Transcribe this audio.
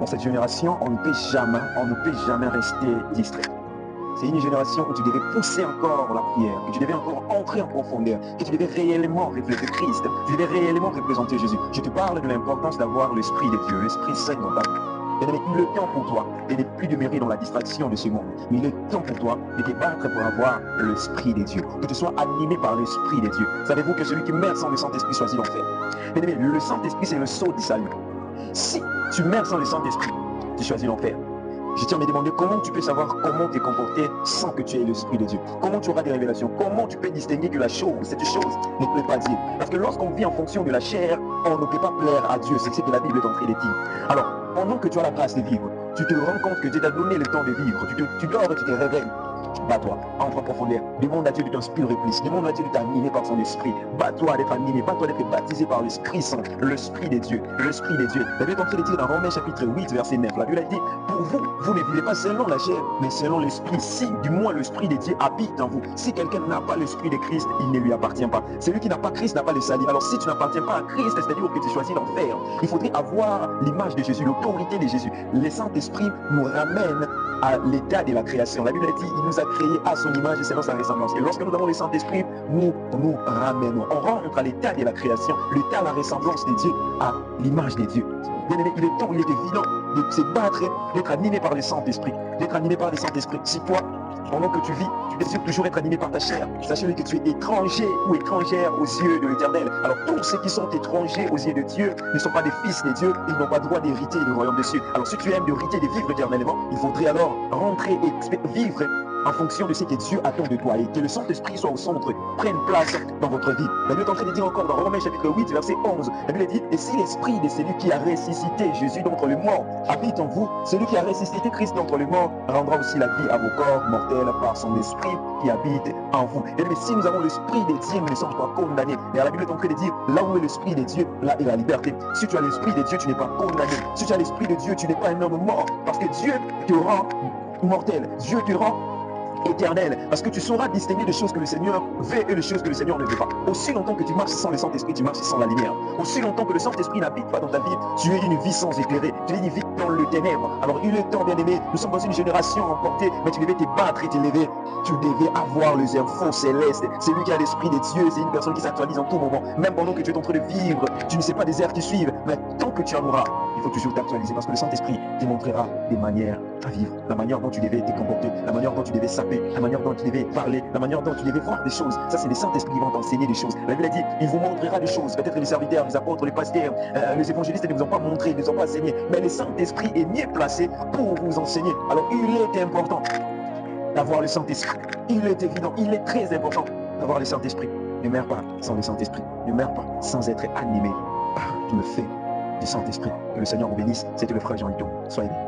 Dans cette génération, on ne peut jamais rester distrait. C'est une génération où tu devais pousser encore la prière, que tu devais encore entrer en profondeur, que tu devais réellement refléter Christ, tu devais réellement représenter Jésus. Je te parle de l'importance d'avoir l'Esprit de Dieu, l'Esprit Saint dans ta vie. Bien-aimé, il est temps pour toi de ne plus demeurer dans la distraction de ce monde, mais il est temps pour toi de te battre pour avoir l'Esprit de Dieu, que tu sois animé par l'Esprit de Dieu. Savez-vous que celui qui meurt sans le Saint-Esprit choisit l'enfer? Bien-aimé, le Saint-Esprit, c'est le sceau du salut. Si tu meurs sans le Saint-Esprit, tu choisis l'enfer. Je tiens à me demander comment tu peux savoir comment te comporter sans que tu aies l'Esprit de Dieu. Comment tu auras des révélations. Comment tu peux distinguer que cette chose ne plaît pas Dieu. Parce que lorsqu'on vit en fonction de la chair, on ne peut pas plaire à Dieu. C'est ce que la Bible est en train de dire. Alors, pendant que tu as la grâce de vivre, tu te rends compte que Dieu t'a donné le temps de vivre. Tu dors et tu te réveilles. Bats-toi, entre en profondeur. Demande à Dieu de t'inspirer plus. Demande à Dieu de t'animer par son esprit. Bats-toi d'être animé. Bats-toi d'être baptisé par l'Esprit Saint, l'Esprit de Dieu, l'Esprit de Dieu. La Bible est en train de dire dans Romains chapitre 8, verset 9. La Bible a dit, pour vous, vous ne vivez pas selon la chair, mais selon l'Esprit. Si, du moins, l'Esprit de Dieu habite en vous. Si quelqu'un n'a pas l'Esprit de Christ, il ne lui appartient pas. Celui qui n'a pas Christ n'a pas le salut. Alors, si tu n'appartiens pas à Christ, c'est-à-dire que tu choisis l'enfer, il faudrait avoir l'image de Jésus, l'autorité de Jésus. Le Saint-Esprit nous ramène à l'état de la création. La Bible a dit, il nous a créés à son image et selon sa ressemblance. Et lorsque nous avons le Saint-Esprit, nous ramenons. On rentre à l'état de la création, l'état de la ressemblance de Dieu à l'image de Dieu. Bien aimé, il est temps, il est évident de se battre, d'être animé par le Saint-Esprit. D'être animé par le Saint-Esprit. Si toi, pendant que tu vis, tu désires toujours être animé par ta chair, sachez que tu es étranger ou étrangère aux yeux de l'Éternel. Alors tous ceux qui sont étrangers aux yeux de Dieu ne sont pas des fils de Dieu, ils n'ont pas droit d'hériter le royaume des cieux. Alors si tu aimes d'hériter, de vivre éternellement, il faudrait alors rentrer et vivre en fonction de ce que Dieu attend de toi et que le Saint-Esprit soit au centre, prenne place dans votre vie. La Bible est en train de dire encore dans Romains chapitre 8, verset 11, la Bible dit, et si l'Esprit de celui qui a ressuscité Jésus d'entre les morts habite en vous, celui qui a ressuscité Christ d'entre les morts rendra aussi la vie à vos corps mortels par son Esprit qui habite en vous. Et mais si nous avons l'Esprit de Dieu, nous ne sommes pas condamnés. Et la Bible est en train de dire, là où est l'Esprit de Dieu, là est la liberté. Si tu as l'Esprit de Dieu, tu n'es pas condamné. Si tu as l'Esprit de Dieu, tu n'es pas un homme mort, parce que Dieu te rend mortel. Dieu te rend éternel, parce que tu sauras distinguer les choses que le Seigneur veut et les choses que le Seigneur ne veut pas. Aussi longtemps que tu marches sans le Saint-Esprit, tu marches sans la lumière. Aussi longtemps que le Saint-Esprit n'habite pas dans ta vie, tu es une vie sans éclairer, tu es une vie dans le ténèbre. Alors il est temps, bien aimé, nous sommes dans une génération emportée, mais tu devais te battre et te lever. Tu devais avoir les infos célestes. Celui qui a l'Esprit de Dieu, c'est une personne qui s'actualise en tout moment. Même pendant que tu es en train de vivre, tu ne sais pas des airs qui suivent, mais tant que tu en auras, il faut toujours t'actualiser parce que le Saint-Esprit te montrera des manières à vivre, la manière dont tu devais te comporter, la manière dont tu devais saper, la manière dont tu devais parler, la manière dont tu devais voir des choses. Ça, c'est les Saint-Esprit qui vont t'enseigner des choses. La Bible a dit, il vous montrera des choses. Peut-être les serviteurs, les apôtres, les pasteurs, les évangélistes ne vous ont pas montré, ne vous ont pas enseigné, mais le Saint-Esprit est mieux placé pour vous enseigner. Alors, il est important d'avoir le Saint-Esprit. Il est évident, il est très important d'avoir le Saint-Esprit. Ne meurs pas sans le Saint-Esprit. Ne meurs pas sans être animé par le feu du Saint-Esprit. Que le Seigneur vous bénisse. C'était le frère Jean Ito. Soyez bénis.